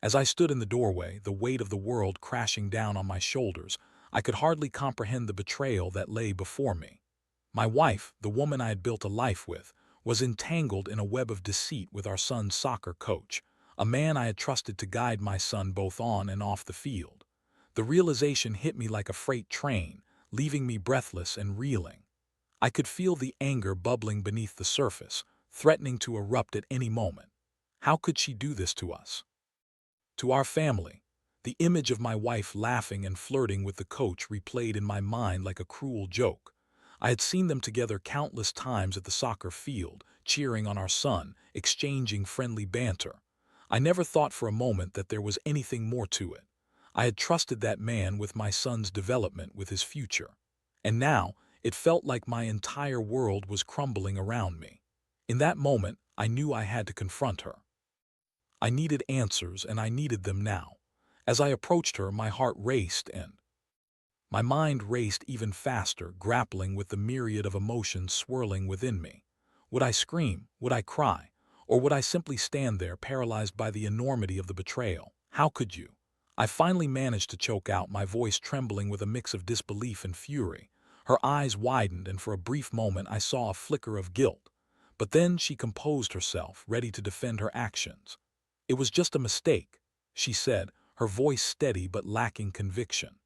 As I stood in the doorway, the weight of the world crashing down on my shoulders, I could hardly comprehend the betrayal that lay before me. My wife, the woman I had built a life with, was entangled in a web of deceit with our son's soccer coach, a man I had trusted to guide my son both on and off the field. The realization hit me like a freight train, leaving me breathless and reeling. I could feel the anger bubbling beneath the surface, threatening to erupt at any moment. How could she do this to us? To our family? The image of my wife laughing and flirting with the coach replayed in my mind like a cruel joke. I had seen them together countless times at the soccer field, cheering on our son, exchanging friendly banter. I never thought for a moment that there was anything more to it. I had trusted that man with my son's development, with his future. And now, it felt like my entire world was crumbling around me. In that moment, I knew I had to confront her. I needed answers, and I needed them now. As I approached her, my heart raced and my mind raced even faster, grappling with the myriad of emotions swirling within me. Would I scream? Would I cry? Or would I simply stand there, paralyzed by the enormity of the betrayal? How could you? I finally managed to choke out, my voice trembling with a mix of disbelief and fury. Her eyes widened, and for a brief moment I saw a flicker of guilt. But then she composed herself, ready to defend her actions. "It was just a mistake," she said, her voice steady but lacking conviction.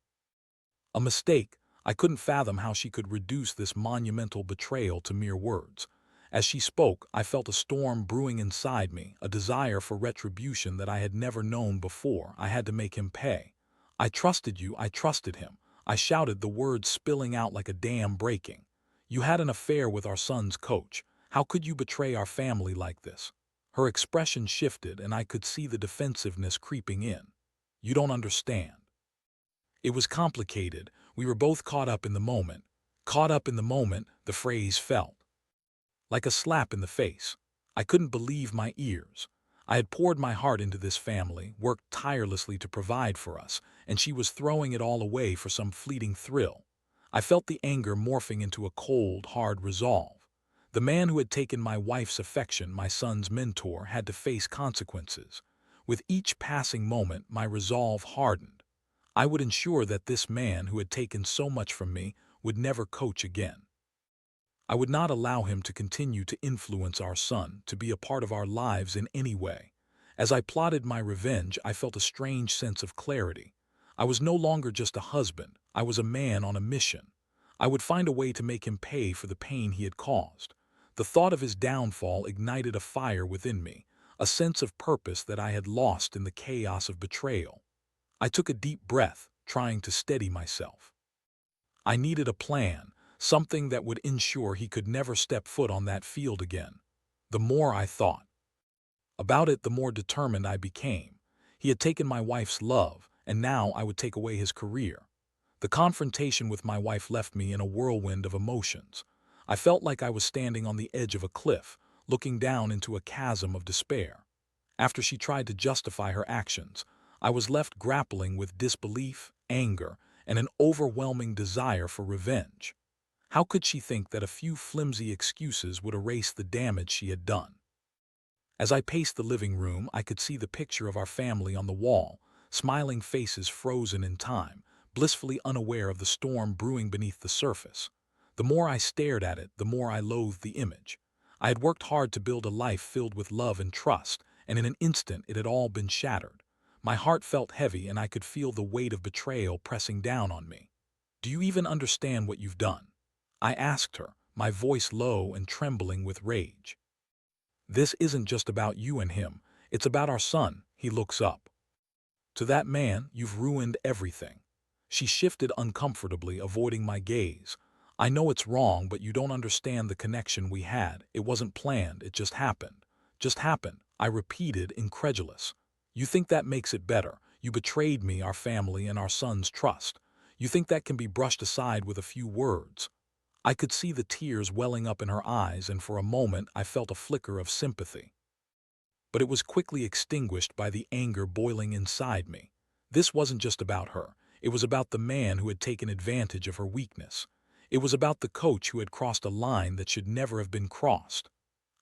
A mistake. I couldn't fathom how she could reduce this monumental betrayal to mere words. As she spoke, I felt a storm brewing inside me, a desire for retribution that I had never known before. I had to make him pay. "I trusted you, I trusted him," I shouted, the words spilling out like a dam breaking. "You had an affair with our son's coach. How could you betray our family like this?" Her expression shifted, and I could see the defensiveness creeping in. "You don't understand." It was complicated. We were both caught up in the moment. Caught up in the moment, the phrase felt like a slap in the face. I couldn't believe my ears. I had poured my heart into this family, worked tirelessly to provide for us, and she was throwing it all away for some fleeting thrill. I felt the anger morphing into a cold, hard resolve. The man who had taken my wife's affection, my son's mentor, had to face consequences. With each passing moment, my resolve hardened. I would ensure that this man who had taken so much from me would never coach again. I would not allow him to continue to influence our son, to be a part of our lives in any way. As I plotted my revenge, I felt a strange sense of clarity. I was no longer just a husband, I was a man on a mission. I would find a way to make him pay for the pain he had caused. The thought of his downfall ignited a fire within me, a sense of purpose that I had lost in the chaos of betrayal. I took a deep breath, trying to steady myself. I needed a plan, something that would ensure he could never step foot on that field again. The more I thought about it, the more determined I became. He had taken my wife's love, and now I would take away his career. The confrontation with my wife left me in a whirlwind of emotions. I felt like I was standing on the edge of a cliff, looking down into a chasm of despair. After she tried to justify her actions, I was left grappling with disbelief, anger, and an overwhelming desire for revenge. How could she think that a few flimsy excuses would erase the damage she had done? As I paced the living room, I could see the picture of our family on the wall, smiling faces frozen in time, blissfully unaware of the storm brewing beneath the surface. The more I stared at it, the more I loathed the image. I had worked hard to build a life filled with love and trust, and in an instant it had all been shattered. My heart felt heavy, and I could feel the weight of betrayal pressing down on me. "Do you even understand what you've done?" I asked her, my voice low and trembling with rage. "This isn't just about you and him, it's about our son." He looks up. "To that man, you've ruined everything." She shifted uncomfortably, avoiding my gaze. "I know it's wrong, but you don't understand the connection we had. It wasn't planned, it just happened." "Just happened," I repeated, incredulous. "You think that makes it better? You betrayed me, our family, and our son's trust. You think that can be brushed aside with a few words?" I could see the tears welling up in her eyes, and for a moment I felt a flicker of sympathy. But it was quickly extinguished by the anger boiling inside me. This wasn't just about her. It was about the man who had taken advantage of her weakness. It was about the coach who had crossed a line that should never have been crossed.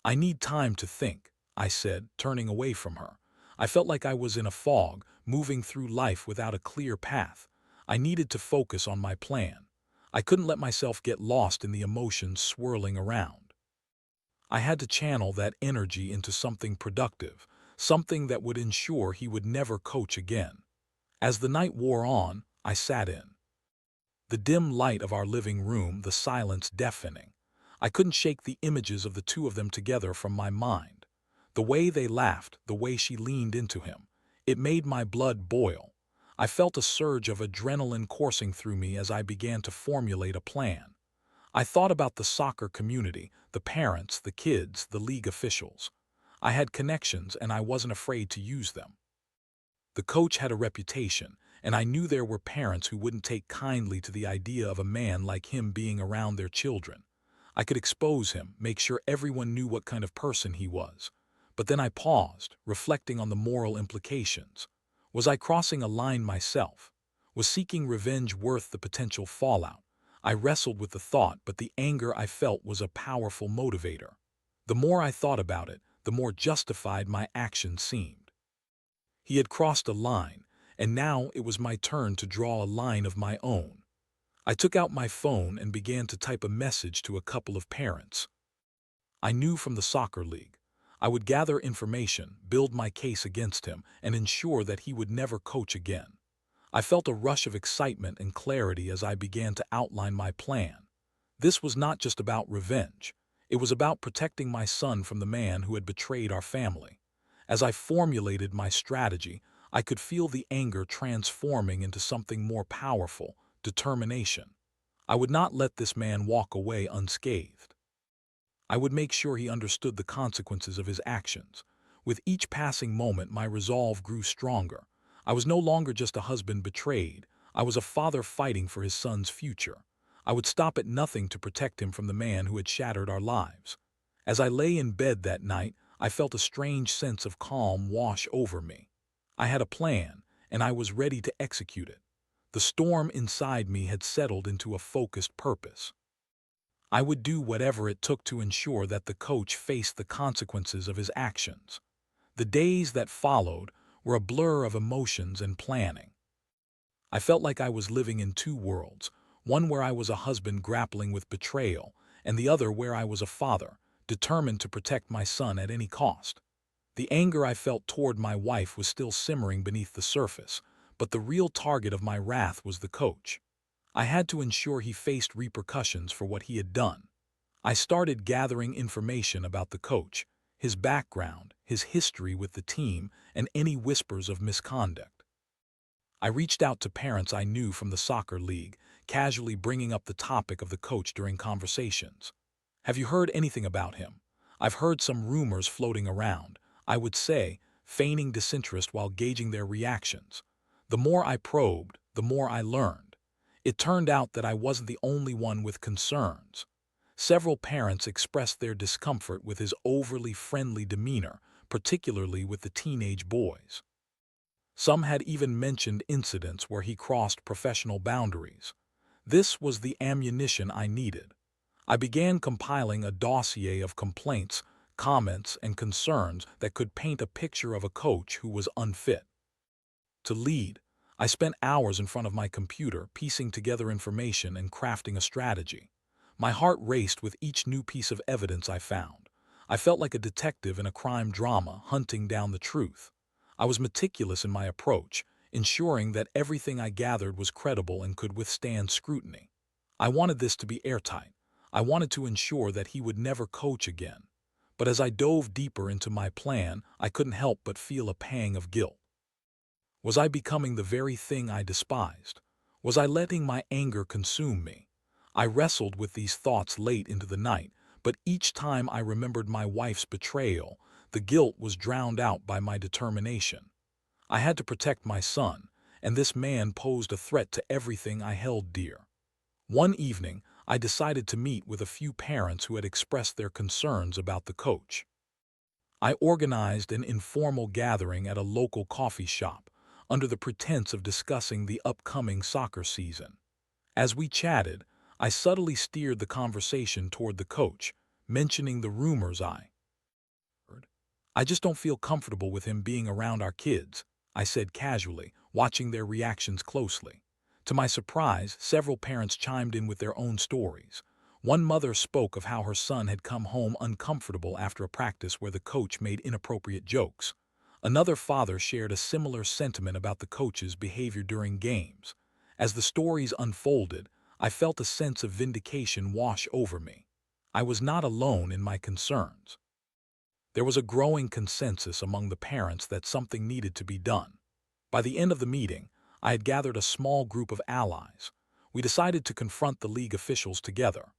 "I need time to think," I said, turning away from her. I felt like I was in a fog, moving through life without a clear path. I needed to focus on my plan. I couldn't let myself get lost in the emotions swirling around. I had to channel that energy into something productive, something that would ensure he would never coach again. As the night wore on, I sat in the dim light of our living room, the silence deafening. I couldn't shake the images of the two of them together from my mind. The way they laughed, the way she leaned into him, it made my blood boil. I felt a surge of adrenaline coursing through me as I began to formulate a plan. I thought about the soccer community, the parents, the kids, the league officials. I had connections and I wasn't afraid to use them. The coach had a reputation, and I knew there were parents who wouldn't take kindly to the idea of a man like him being around their children. I could expose him, make sure everyone knew what kind of person he was. But then I paused, reflecting on the moral implications. Was I crossing a line myself? Was seeking revenge worth the potential fallout? I wrestled with the thought, but the anger I felt was a powerful motivator. The more I thought about it, the more justified my actions seemed. He had crossed a line, and now it was my turn to draw a line of my own. I took out my phone and began to type a message to a couple of parents I knew from the soccer league. I would gather information, build my case against him, and ensure that he would never coach again. I felt a rush of excitement and clarity as I began to outline my plan. This was not just about revenge. It was about protecting my son from the man who had betrayed our family. As I formulated my strategy, I could feel the anger transforming into something more powerful, determination. I would not let this man walk away unscathed. I would make sure he understood the consequences of his actions. With each passing moment, my resolve grew stronger. I was no longer just a husband betrayed. I was a father fighting for his son's future. I would stop at nothing to protect him from the man who had shattered our lives. As I lay in bed that night, I felt a strange sense of calm wash over me. I had a plan, and I was ready to execute it. The storm inside me had settled into a focused purpose. I would do whatever it took to ensure that the coach faced the consequences of his actions. The days that followed were a blur of emotions and planning. I felt like I was living in two worlds, one where I was a husband grappling with betrayal, and the other where I was a father, determined to protect my son at any cost. The anger I felt toward my wife was still simmering beneath the surface, but the real target of my wrath was the coach. I had to ensure he faced repercussions for what he had done. I started gathering information about the coach, his background, his history with the team, and any whispers of misconduct. I reached out to parents I knew from the soccer league, casually bringing up the topic of the coach during conversations. Have you heard anything about him? I've heard some rumors floating around, I would say, feigning disinterest while gauging their reactions. The more I probed, the more I learned. It turned out that I wasn't the only one with concerns. Several parents expressed their discomfort with his overly friendly demeanor, particularly with the teenage boys. Some had even mentioned incidents where he crossed professional boundaries. This was the ammunition I needed. I began compiling a dossier of complaints, comments, and concerns that could paint a picture of a coach who was unfit to lead. I spent hours in front of my computer piecing together information and crafting a strategy. My heart raced with each new piece of evidence I found. I felt like a detective in a crime drama hunting down the truth. I was meticulous in my approach, ensuring that everything I gathered was credible and could withstand scrutiny. I wanted this to be airtight. I wanted to ensure that he would never coach again. But as I dove deeper into my plan, I couldn't help but feel a pang of guilt. Was I becoming the very thing I despised? Was I letting my anger consume me? I wrestled with these thoughts late into the night, but each time I remembered my wife's betrayal, the guilt was drowned out by my determination. I had to protect my son, and this man posed a threat to everything I held dear. One evening, I decided to meet with a few parents who had expressed their concerns about the coach. I organized an informal gathering at a local coffee shop, under the pretense of discussing the upcoming soccer season. As we chatted, I subtly steered the conversation toward the coach, mentioning the rumors I heard. "I just don't feel comfortable with him being around our kids," I said casually, watching their reactions closely. To my surprise, several parents chimed in with their own stories. One mother spoke of how her son had come home uncomfortable after a practice where the coach made inappropriate jokes. Another father shared a similar sentiment about the coach's behavior during games. As the stories unfolded, I felt a sense of vindication wash over me. I was not alone in my concerns. There was a growing consensus among the parents that something needed to be done. By the end of the meeting, I had gathered a small group of allies. We decided to confront the league officials together.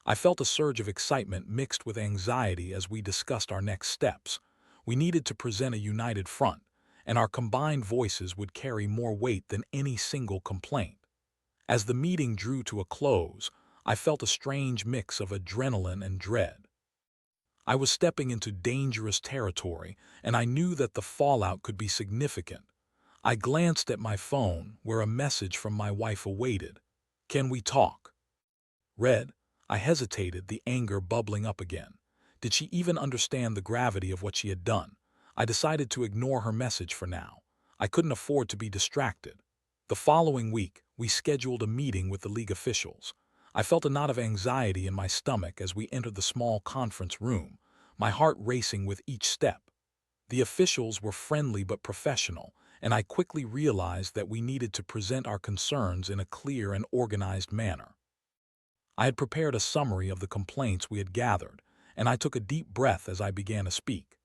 I felt a surge of excitement mixed with anxiety as we discussed our next steps. We needed to present a united front, and our combined voices would carry more weight than any single complaint. As the meeting drew to a close, I felt a strange mix of adrenaline and dread. I was stepping into dangerous territory, and I knew that the fallout could be significant. I glanced at my phone, where a message from my wife awaited. "Can we talk?" Read. I hesitated, the anger bubbling up again. Did she even understand the gravity of what she had done? I decided to ignore her message for now. I couldn't afford to be distracted. The following week, we scheduled a meeting with the league officials. I felt a knot of anxiety in my stomach as we entered the small conference room, my heart racing with each step. The officials were friendly but professional, and I quickly realized that we needed to present our concerns in a clear and organized manner. I had prepared a summary of the complaints we had gathered, and I took a deep breath as I began to speak.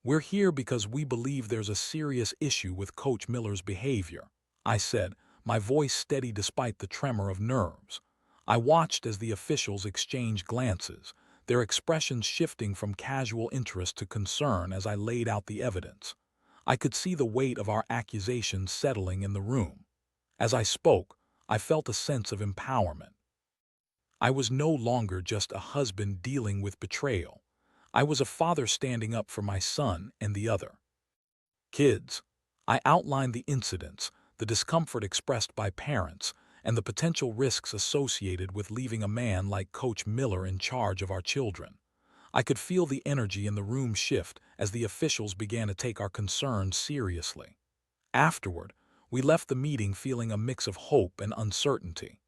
"We're here because we believe there's a serious issue with Coach Miller's behavior," I said, my voice steady despite the tremor of nerves. I watched as the officials exchanged glances, their expressions shifting from casual interest to concern as I laid out the evidence. I could see the weight of our accusations settling in the room. As I spoke, I felt a sense of empowerment. I was no longer just a husband dealing with betrayal. I was a father standing up for my son and the other kids. I outlined the incidents, the discomfort expressed by parents, and the potential risks associated with leaving a man like Coach Miller in charge of our children. I could feel the energy in the room shift as the officials began to take our concerns seriously. Afterward, we left the meeting feeling a mix of hope and uncertainty.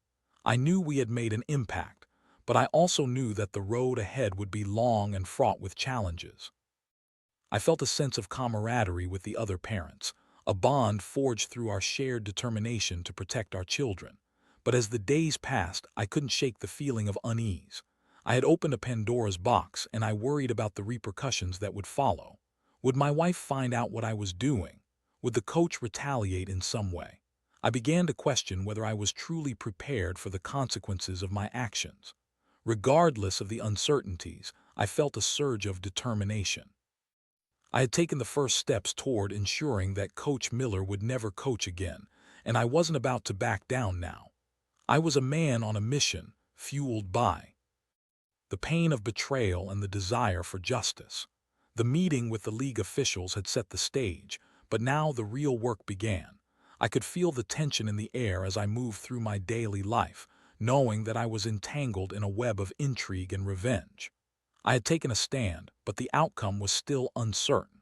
I knew we had made an impact, but I also knew that the road ahead would be long and fraught with challenges. I felt a sense of camaraderie with the other parents, a bond forged through our shared determination to protect our children. But as the days passed, I couldn't shake the feeling of unease. I had opened a Pandora's box, and I worried about the repercussions that would follow. Would my wife find out what I was doing? Would the coach retaliate in some way? I began to question whether I was truly prepared for the consequences of my actions. Regardless of the uncertainties, I felt a surge of determination. I had taken the first steps toward ensuring that Coach Miller would never coach again, and I wasn't about to back down now. I was a man on a mission, fueled by the pain of betrayal and the desire for justice. The meeting with the league officials had set the stage, but now the real work began. I could feel the tension in the air as I moved through my daily life, knowing that I was entangled in a web of intrigue and revenge. I had taken a stand, but the outcome was still uncertain.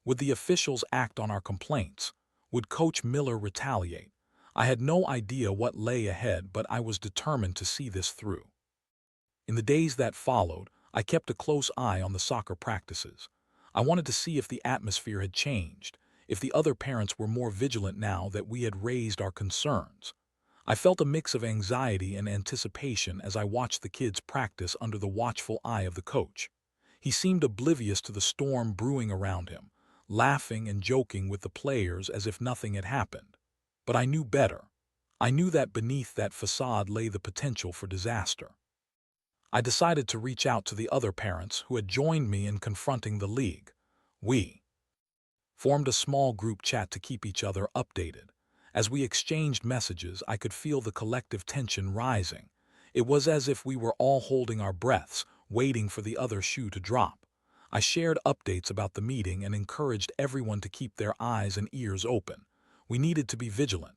Would the officials act on our complaints? Would Coach Miller retaliate? I had no idea what lay ahead, but I was determined to see this through. In the days that followed, I kept a close eye on the soccer practices. I wanted to see if the atmosphere had changed, if the other parents were more vigilant now that we had raised our concerns. I felt a mix of anxiety and anticipation as I watched the kids practice under the watchful eye of the coach. He seemed oblivious to the storm brewing around him, laughing and joking with the players as if nothing had happened. But I knew better. I knew that beneath that facade lay the potential for disaster. I decided to reach out to the other parents who had joined me in confronting the league. We formed a small group chat to keep each other updated. As we exchanged messages, I could feel the collective tension rising. It was as if we were all holding our breaths, waiting for the other shoe to drop. I shared updates about the meeting and encouraged everyone to keep their eyes and ears open. We needed to be vigilant.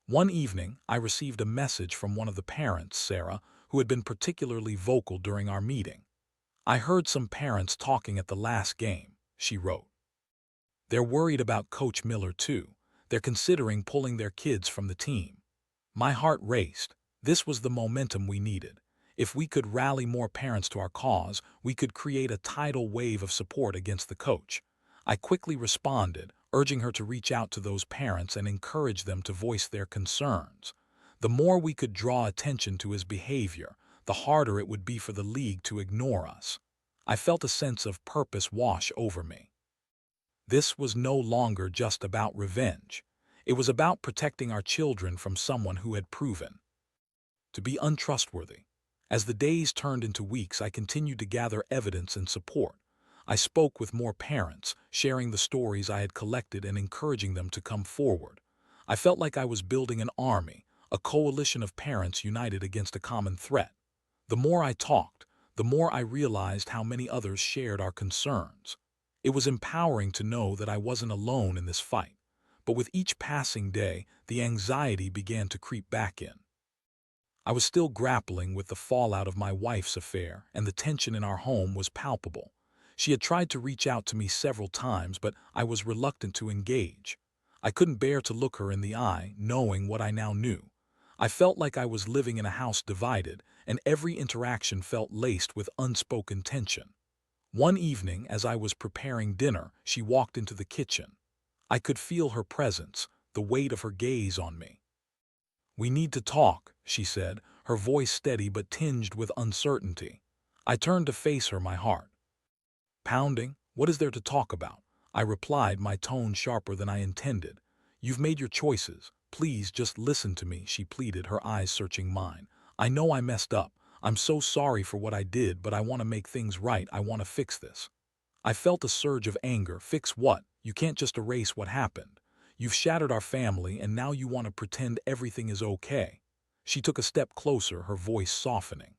One evening, I received a message from one of the parents, Sarah, who had been particularly vocal during our meeting. "I heard some parents talking at the last game," she wrote. They're worried about Coach Miller too. They're considering pulling their kids from the team. My heart raced. This was the momentum we needed. If we could rally more parents to our cause, we could create a tidal wave of support against the coach. I quickly responded, urging her to reach out to those parents and encourage them to voice their concerns. The more we could draw attention to his behavior, the harder it would be for the league to ignore us. I felt a sense of purpose wash over me. This was no longer just about revenge. It was about protecting our children from someone who had proven to be untrustworthy. As the days turned into weeks, I continued to gather evidence and support. I spoke with more parents, sharing the stories I had collected and encouraging them to come forward. I felt like I was building an army, a coalition of parents united against a common threat. The more I talked, the more I realized how many others shared our concerns. It was empowering to know that I wasn't alone in this fight. But with each passing day, the anxiety began to creep back in. I was still grappling with the fallout of my wife's affair, and the tension in our home was palpable. She had tried to reach out to me several times, but I was reluctant to engage. I couldn't bear to look her in the eye, knowing what I now knew. I felt like I was living in a house divided, and every interaction felt laced with unspoken tension. One evening, as I was preparing dinner, she walked into the kitchen. I could feel her presence, the weight of her gaze on me. "We need to talk," she said, her voice steady but tinged with uncertainty. I turned to face her, my heart pounding. "What is there to talk about?" I replied, my tone sharper than I intended. "You've made your choices. Please just listen to me," she pleaded, her eyes searching mine. "I know I messed up. I'm so sorry for what I did, but I want to make things right. I want to fix this." I felt a surge of anger. Fix what? You can't just erase what happened. You've shattered our family, and now you want to pretend everything is okay. She took a step closer, her voice softening.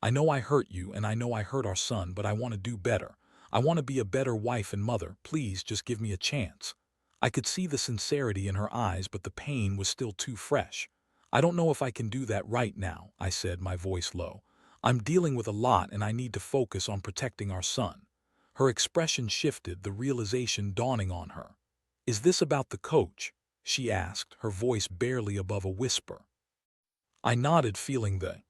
"I know I hurt you, and I know I hurt our son, but I want to do better. I want to be a better wife and mother. Please just give me a chance." I could see the sincerity in her eyes, but the pain was still too fresh. "I don't know if I can do that right now," I said, my voice low. "I'm dealing with a lot, and I need to focus on protecting our son." Her expression shifted, the realization dawning on her. "Is this about the coach?" she asked, her voice barely above a whisper. I nodded, feeling the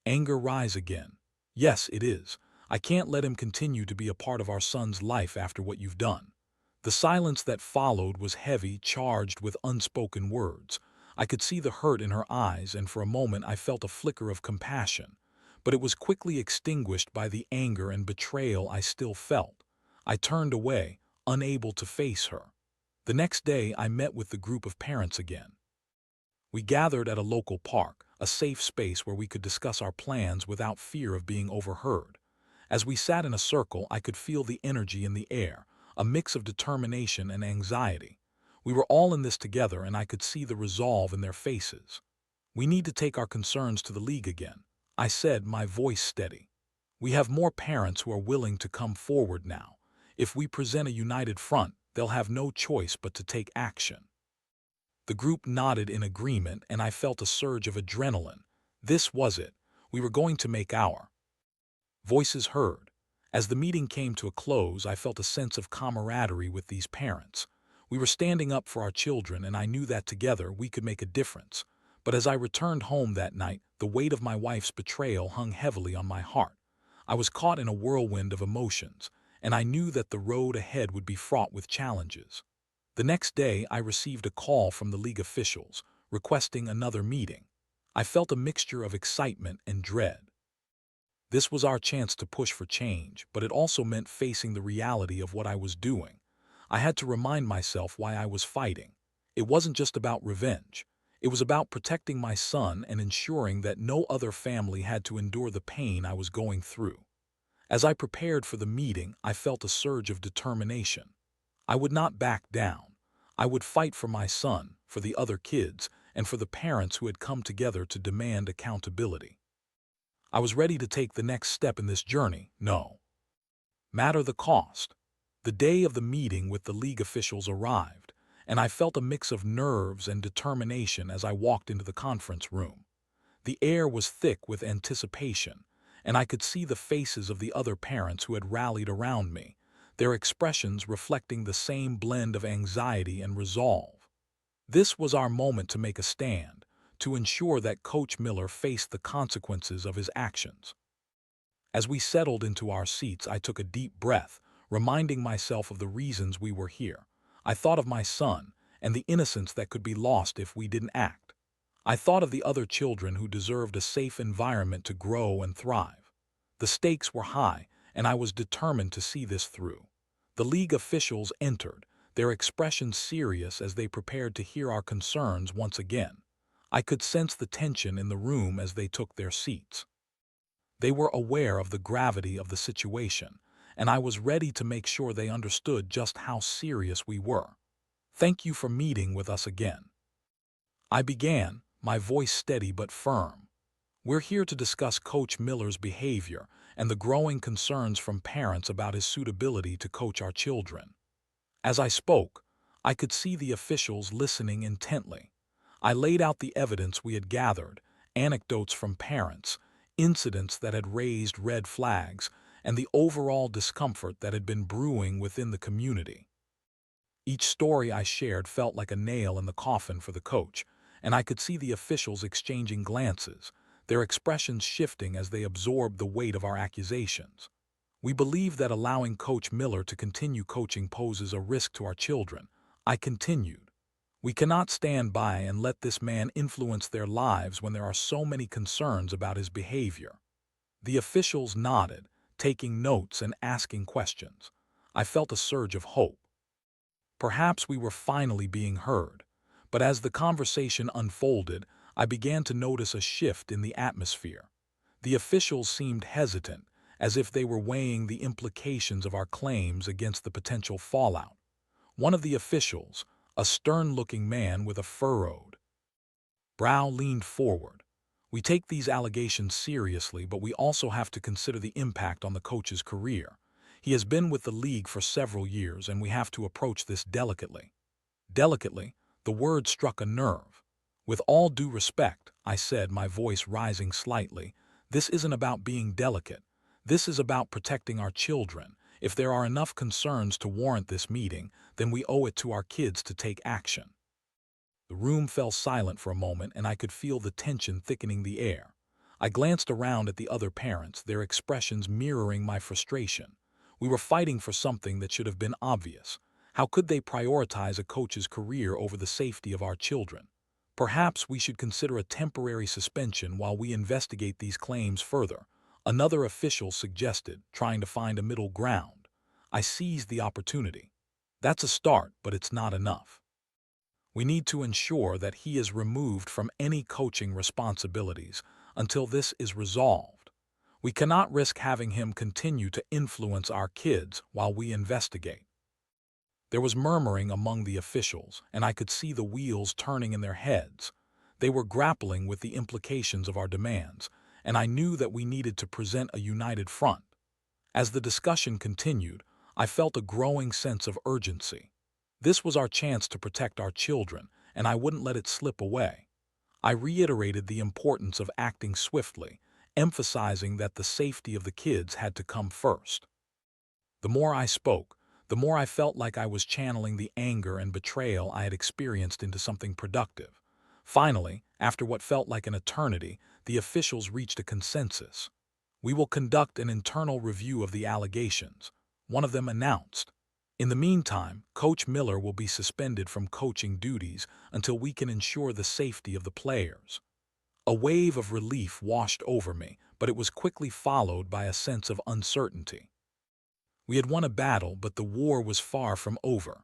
anger rise again. "Yes, it is. I can't let him continue to be a part of our son's life after what you've done." The silence that followed was heavy, charged with unspoken words. I could see the hurt in her eyes, and for a moment I felt a flicker of compassion. But it was quickly extinguished by the anger and betrayal I still felt. I turned away, unable to face her. The next day I met with the group of parents again. We gathered at a local park, a safe space where we could discuss our plans without fear of being overheard. As we sat in a circle, I could feel the energy in the air, a mix of determination and anxiety. We were all in this together, and I could see the resolve in their faces. "We need to take our concerns to the league again," I said, my voice steady. "We have more parents who are willing to come forward now. If we present a united front, they'll have no choice but to take action." The group nodded in agreement, and I felt a surge of adrenaline. This was it. We were going to make our voices heard. As the meeting came to a close, I felt a sense of camaraderie with these parents. We were standing up for our children, and I knew that together we could make a difference. But as I returned home that night, the weight of my wife's betrayal hung heavily on my heart. I was caught in a whirlwind of emotions, and I knew that the road ahead would be fraught with challenges. The next day, I received a call from the league officials, requesting another meeting. I felt a mixture of excitement and dread. This was our chance to push for change, but it also meant facing the reality of what I was doing. I had to remind myself why I was fighting. It wasn't just about revenge. It was about protecting my son and ensuring that no other family had to endure the pain I was going through. As I prepared for the meeting, I felt a surge of determination. I would not back down. I would fight for my son, for the other kids, and for the parents who had come together to demand accountability. I was ready to take the next step in this journey, no matter the cost. The day of the meeting with the league officials arrived, and I felt a mix of nerves and determination as I walked into the conference room. The air was thick with anticipation, and I could see the faces of the other parents who had rallied around me. their expressions reflecting the same blend of anxiety and resolve. This was our moment to make a stand, to ensure that Coach Miller faced the consequences of his actions. As we settled into our seats, I took a deep breath, reminding myself of the reasons we were here. I thought of my son and the innocence that could be lost if we didn't act. I thought of the other children who deserved a safe environment to grow and thrive. The stakes were high, and I was determined to see this through. The league officials entered, their expressions serious as they prepared to hear our concerns once again. I could sense the tension in the room as they took their seats. They were aware of the gravity of the situation, and I was ready to make sure they understood just how serious we were. "Thank you for meeting with us again," I began, my voice steady but firm. "We're here to discuss Coach Miller's behavior and the growing concerns from parents about his suitability to coach our children." As I spoke, I could see the officials listening intently. I laid out the evidence we had gathered, anecdotes from parents, incidents that had raised red flags, and the overall discomfort that had been brewing within the community. Each story I shared felt like a nail in the coffin for the coach, and I could see the officials exchanging glances, their expressions shifting as they absorbed the weight of our accusations. "We believe that allowing Coach Miller to continue coaching poses a risk to our children," I continued. "We cannot stand by and let this man influence their lives when there are so many concerns about his behavior." The officials nodded, taking notes and asking questions. I felt a surge of hope. Perhaps we were finally being heard, but as the conversation unfolded, I began to notice a shift in the atmosphere. The officials seemed hesitant, as if they were weighing the implications of our claims against the potential fallout. One of the officials, a stern-looking man with a furrowed brow, leaned forward. "We take these allegations seriously, but we also have to consider the impact on the coach's career. He has been with the league for several years, and we have to approach this delicately." Delicately, the word struck a nerve. "With all due respect," I said, my voice rising slightly, "this isn't about being delicate. This is about protecting our children. If there are enough concerns to warrant this meeting, then we owe it to our kids to take action." The room fell silent for a moment, and I could feel the tension thickening the air. I glanced around at the other parents, their expressions mirroring my frustration. We were fighting for something that should have been obvious. How could they prioritize a coach's career over the safety of our children? "Perhaps we should consider a temporary suspension while we investigate these claims further," another official suggested, trying to find a middle ground. I seized the opportunity. "That's a start, but it's not enough. We need to ensure that he is removed from any coaching responsibilities until this is resolved. We cannot risk having him continue to influence our kids while we investigate." There was murmuring among the officials, and I could see the wheels turning in their heads. They were grappling with the implications of our demands, and I knew that we needed to present a united front. As the discussion continued, I felt a growing sense of urgency. This was our chance to protect our children, and I wouldn't let it slip away. I reiterated the importance of acting swiftly, emphasizing that the safety of the kids had to come first. The more I spoke, the more I felt like I was channeling the anger and betrayal I had experienced into something productive. Finally, after what felt like an eternity, the officials reached a consensus. "We will conduct an internal review of the allegations," one of them announced. "In the meantime, Coach Miller will be suspended from coaching duties until we can ensure the safety of the players." A wave of relief washed over me, but it was quickly followed by a sense of uncertainty. We had won a battle, but the war was far from over.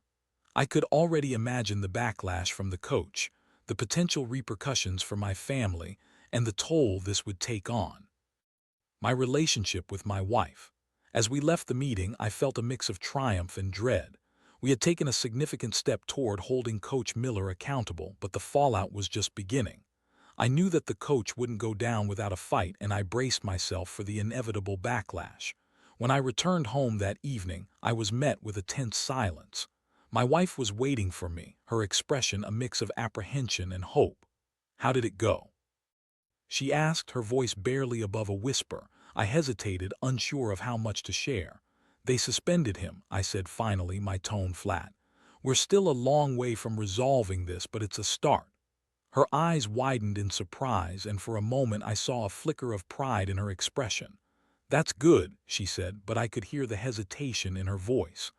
I could already imagine the backlash from the coach, the potential repercussions for my family, and the toll this would take on my relationship with my wife. As we left the meeting, I felt a mix of triumph and dread. We had taken a significant step toward holding Coach Miller accountable, but the fallout was just beginning. I knew that the coach wouldn't go down without a fight, and I braced myself for the inevitable backlash. When I returned home that evening, I was met with a tense silence. My wife was waiting for me, her expression a mix of apprehension and hope. "How did it go?" she asked, her voice barely above a whisper. I hesitated, unsure of how much to share. They suspended him, I said finally, my tone flat. We're still a long way from resolving this, but it's a start. Her eyes widened in surprise, and for a moment I saw a flicker of pride in her expression. That's good, she said, but I could hear the hesitation in her voice.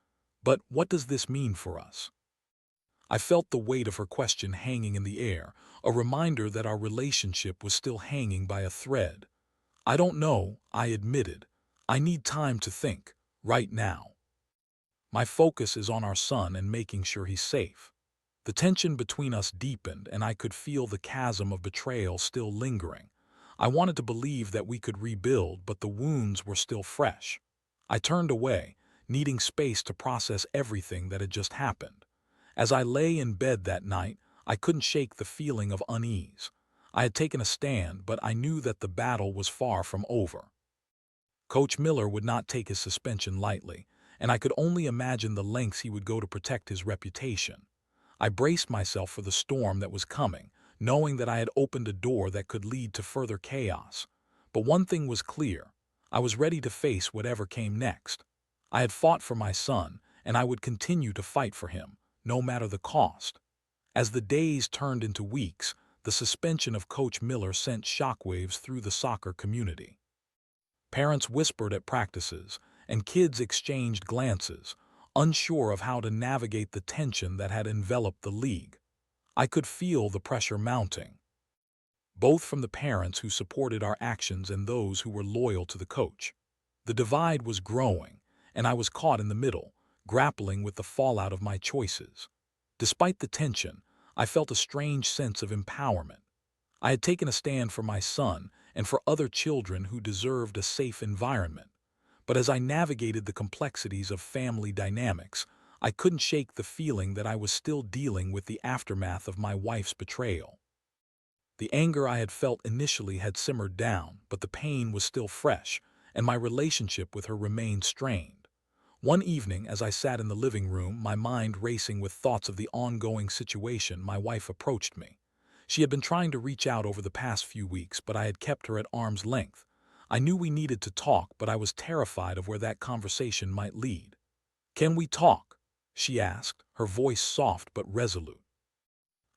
But what does this mean for us? I felt the weight of her question hanging in the air, a reminder that our relationship was still hanging by a thread. I don't know, I admitted. I need time to think, right now. My focus is on our son and making sure he's safe. The tension between us deepened, and I could feel the chasm of betrayal still lingering. I wanted to believe that we could rebuild, but the wounds were still fresh. I turned away, needing space to process everything that had just happened. As I lay in bed that night, I couldn't shake the feeling of unease. I had taken a stand, but I knew that the battle was far from over. Coach Miller would not take his suspension lightly, and I could only imagine the lengths he would go to protect his reputation. I braced myself for the storm that was coming, knowing that I had opened a door that could lead to further chaos. But one thing was clear. I was ready to face whatever came next. I had fought for my son, and I would continue to fight for him, no matter the cost. As the days turned into weeks, the suspension of Coach Miller sent shockwaves through the soccer community. Parents whispered at practices, and kids exchanged glances, unsure of how to navigate the tension that had enveloped the league. I could feel the pressure mounting, both from the parents who supported our actions and those who were loyal to the coach. The divide was growing, and I was caught in the middle, grappling with the fallout of my choices. Despite the tension, I felt a strange sense of empowerment. I had taken a stand for my son and for other children who deserved a safe environment. But as I navigated the complexities of family dynamics, I couldn't shake the feeling that I was still dealing with the aftermath of my wife's betrayal. The anger I had felt initially had simmered down, but the pain was still fresh, and my relationship with her remained strained. One evening, as I sat in the living room, my mind racing with thoughts of the ongoing situation, my wife approached me. She had been trying to reach out over the past few weeks, but I had kept her at arm's length. I knew we needed to talk, but I was terrified of where that conversation might lead. "Can we talk?" she asked, her voice soft but resolute.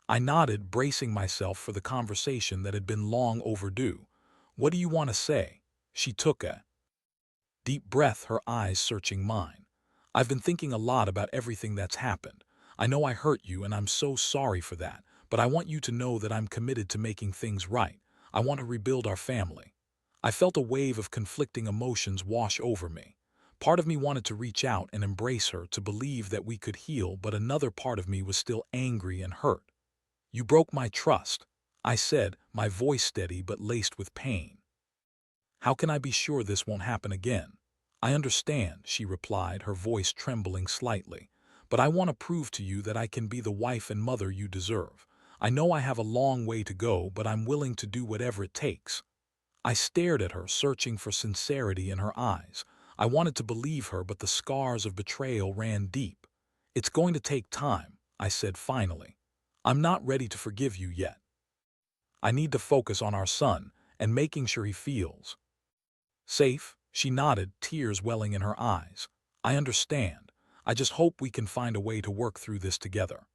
I nodded, bracing myself for the conversation that had been long overdue. "What do you want to say?" She took a deep breath, her eyes searching mine. "I've been thinking a lot about everything that's happened. I know I hurt you, and I'm so sorry for that, but I want you to know that I'm committed to making things right. I want to rebuild our family." I felt a wave of conflicting emotions wash over me. Part of me wanted to reach out and embrace her, to believe that we could heal, but another part of me was still angry and hurt. "You broke my trust," I said, my voice steady but laced with pain. "How can I be sure this won't happen again?" "I understand," she replied, her voice trembling slightly. "But I want to prove to you that I can be the wife and mother you deserve. I know I have a long way to go, but I'm willing to do whatever it takes." I stared at her, searching for sincerity in her eyes. I wanted to believe her, but the scars of betrayal ran deep. "It's going to take time," I said finally. "I'm not ready to forgive you yet. I need to focus on our son and making sure he feels safe." She nodded, tears welling in her eyes. "I understand. I just hope we can find a way to work through this together."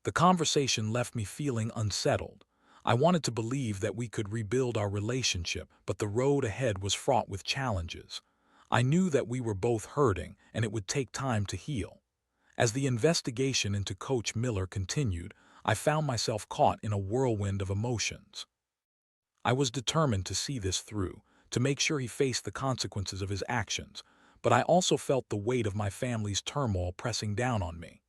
The conversation left me feeling unsettled. I wanted to believe that we could rebuild our relationship, but the road ahead was fraught with challenges. I knew that we were both hurting, and it would take time to heal. As the investigation into Coach Miller continued, I found myself caught in a whirlwind of emotions. I was determined to see this through, to make sure he faced the consequences of his actions, but I also felt the weight of my family's turmoil pressing down on me.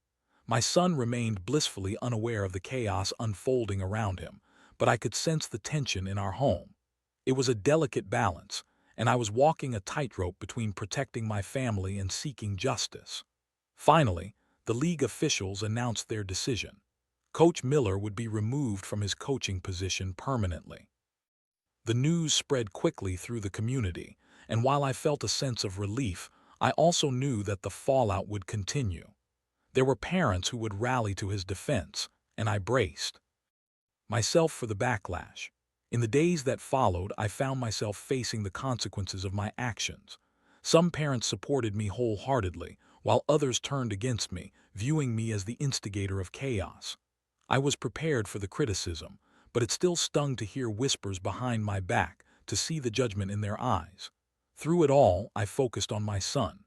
My son remained blissfully unaware of the chaos unfolding around him, but I could sense the tension in our home. It was a delicate balance, and I was walking a tightrope between protecting my family and seeking justice. Finally, the league officials announced their decision. Coach Miller would be removed from his coaching position permanently. The news spread quickly through the community, and while I felt a sense of relief, I also knew that the fallout would continue. There were parents who would rally to his defense, and I braced myself for the backlash. In the days that followed, I found myself facing the consequences of my actions. Some parents supported me wholeheartedly, while others turned against me, viewing me as the instigator of chaos. I was prepared for the criticism, but it still stung to hear whispers behind my back, to see the judgment in their eyes. Through it all, I focused on my son.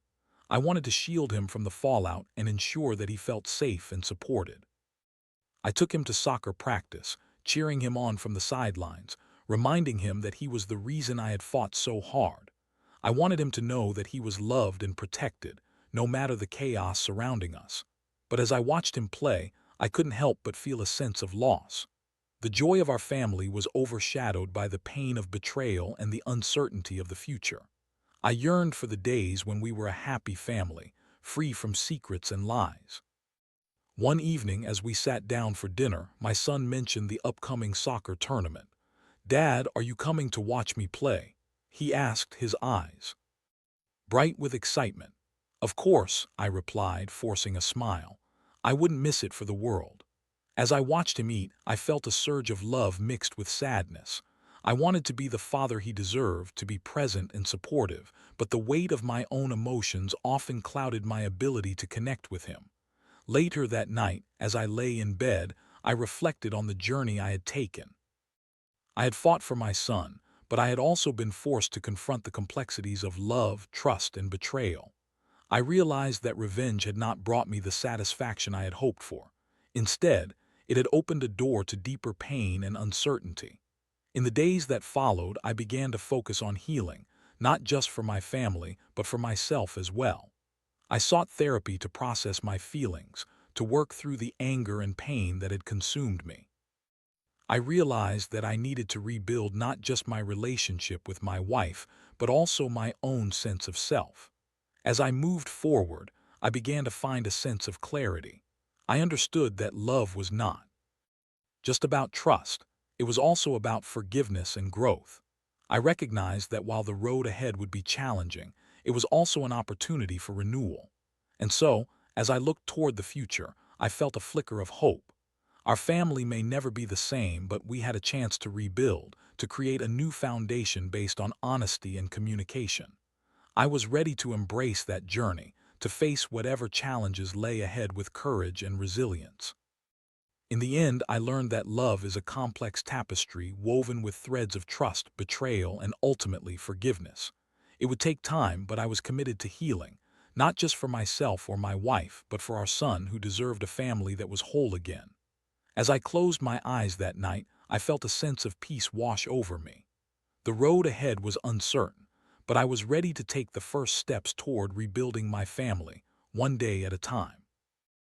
I wanted to shield him from the fallout and ensure that he felt safe and supported. I took him to soccer practice, cheering him on from the sidelines, reminding him that he was the reason I had fought so hard. I wanted him to know that he was loved and protected, no matter the chaos surrounding us. But as I watched him play, I couldn't help but feel a sense of loss. The joy of our family was overshadowed by the pain of betrayal and the uncertainty of the future. I yearned for the days when we were a happy family, free from secrets and lies. One evening, as we sat down for dinner, my son mentioned the upcoming soccer tournament. "Dad, are you coming to watch me play?" he asked, his eyes bright with excitement. "Of course," I replied, forcing a smile. I wouldn't miss it for the world. As I watched him eat, I felt a surge of love mixed with sadness. I wanted to be the father he deserved, to be present and supportive, but the weight of my own emotions often clouded my ability to connect with him. Later that night, as I lay in bed, I reflected on the journey I had taken. I had fought for my son, but I had also been forced to confront the complexities of love, trust, and betrayal. I realized that revenge had not brought me the satisfaction I had hoped for. Instead, it had opened a door to deeper pain and uncertainty. In the days that followed, I began to focus on healing, not just for my family, but for myself as well. I sought therapy to process my feelings, to work through the anger and pain that had consumed me. I realized that I needed to rebuild not just my relationship with my wife, but also my own sense of self. As I moved forward, I began to find a sense of clarity. I understood that love was not just about trust, it was also about forgiveness and growth. I recognized that while the road ahead would be challenging, it was also an opportunity for renewal. And so, as I looked toward the future, I felt a flicker of hope. Our family may never be the same, but we had a chance to rebuild, to create a new foundation based on honesty and communication. I was ready to embrace that journey, to face whatever challenges lay ahead with courage and resilience. In the end, I learned that love is a complex tapestry woven with threads of trust, betrayal, and ultimately forgiveness. It would take time, but I was committed to healing, not just for myself or my wife, but for our son who deserved a family that was whole again. As I closed my eyes that night, I felt a sense of peace wash over me. The road ahead was uncertain, but I was ready to take the first steps toward rebuilding my family, one day at a time.